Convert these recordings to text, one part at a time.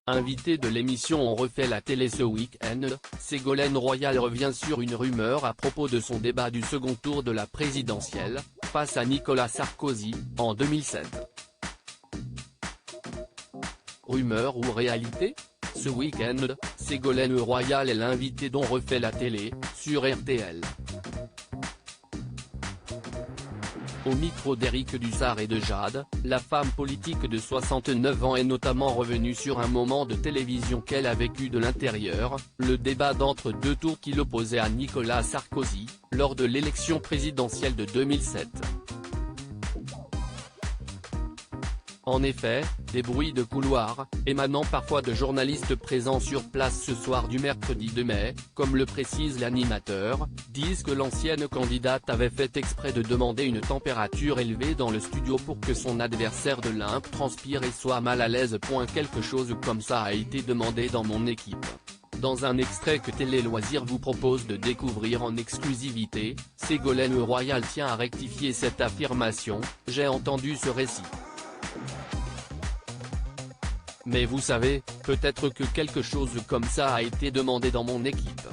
Invité de l'émission On refait la télé ce week-end, Ségolène Royal revient sur une rumeur à propos de son débat du second tour de la présidentielle, face à Nicolas Sarkozy, en 2007. Rumeur ou réalité? Ce week-end, Ségolène Royal est l'invitée d'On refait la télé, sur RTL. Au micro d'Éric Dussart et de Jade, la femme politique de 69 ans est notamment revenue sur un moment de télévision qu'elle a vécu de l'intérieur, le débat d'entre deux tours qui l'opposait à Nicolas Sarkozy, lors de l'élection présidentielle de 2007. En effet, des bruits de couloir, émanant parfois de journalistes présents sur place ce soir du mercredi 2 mai, comme le précise l'animateur, disent que l'ancienne candidate avait fait exprès de demander une température élevée dans le studio pour que son adversaire de l'Olympe transpire et soit mal à l'aise. Quelque chose comme ça a été demandé dans mon équipe. Dans un extrait que Télé Loisirs vous propose de découvrir en exclusivité, Ségolène Royal tient à rectifier cette affirmation: « J'ai entendu ce récit. Mais vous savez, peut-être que quelque chose comme ça a été demandé dans mon équipe.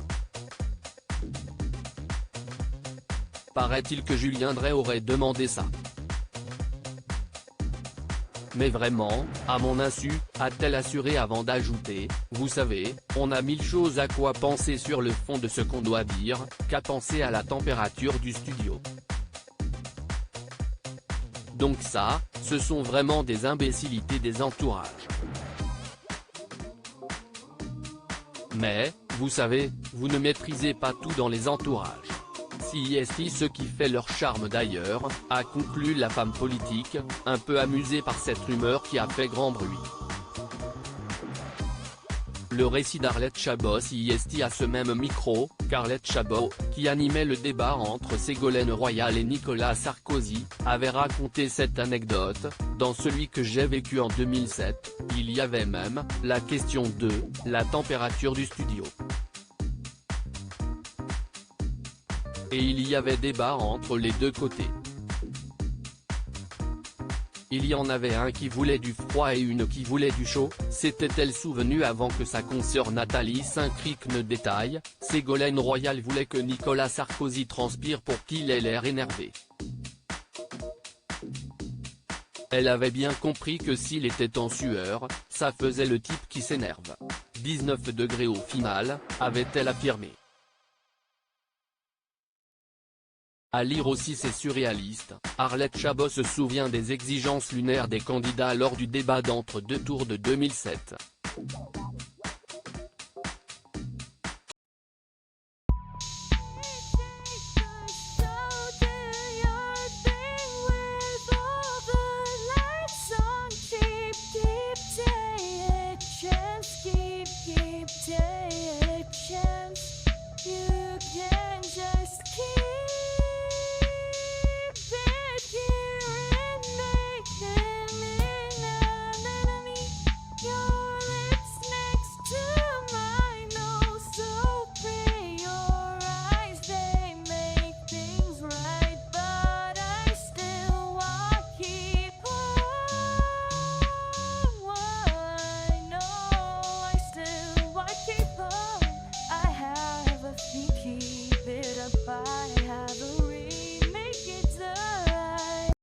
Paraît-il que Julien Dray aurait demandé ça. Mais vraiment, à mon insu, a-t-elle assuré avant d'ajouter, vous savez, on a mille choses à quoi penser sur le fond de ce qu'on doit dire, qu'à penser à la température du studio. Donc ça, ce sont vraiment des imbécilités des entourages. Mais, vous savez, vous ne maîtrisez pas tout dans les entourages. C'est ce qui fait leur charme d'ailleurs, a conclu la femme politique, un peu amusée par cette rumeur qui a fait grand bruit. Le récit d'Arlette Chabot à ce même micro, qu'Arlette Chabot, qui animait le débat entre Ségolène Royal et Nicolas Sarkozy, avait raconté cette anecdote: dans celui que j'ai vécu en 2007, il y avait même, la question de, la température du studio. Et il y avait débat entre les deux côtés. Il y en avait un qui voulait du froid et une qui voulait du chaud, s'était-elle souvenue avant que sa consoeur Nathalie Saint-Cric ne détaille. Ségolène Royal voulait que Nicolas Sarkozy transpire pour qu'il ait l'air énervé. Elle avait bien compris que s'il était en sueur, ça faisait le type qui s'énerve. 19 degrés au final, avait-elle affirmé. À lire aussi, c'est surréaliste, Arlette Chabot se souvient des exigences lunaires des candidats lors du débat d'entre deux tours de 2007.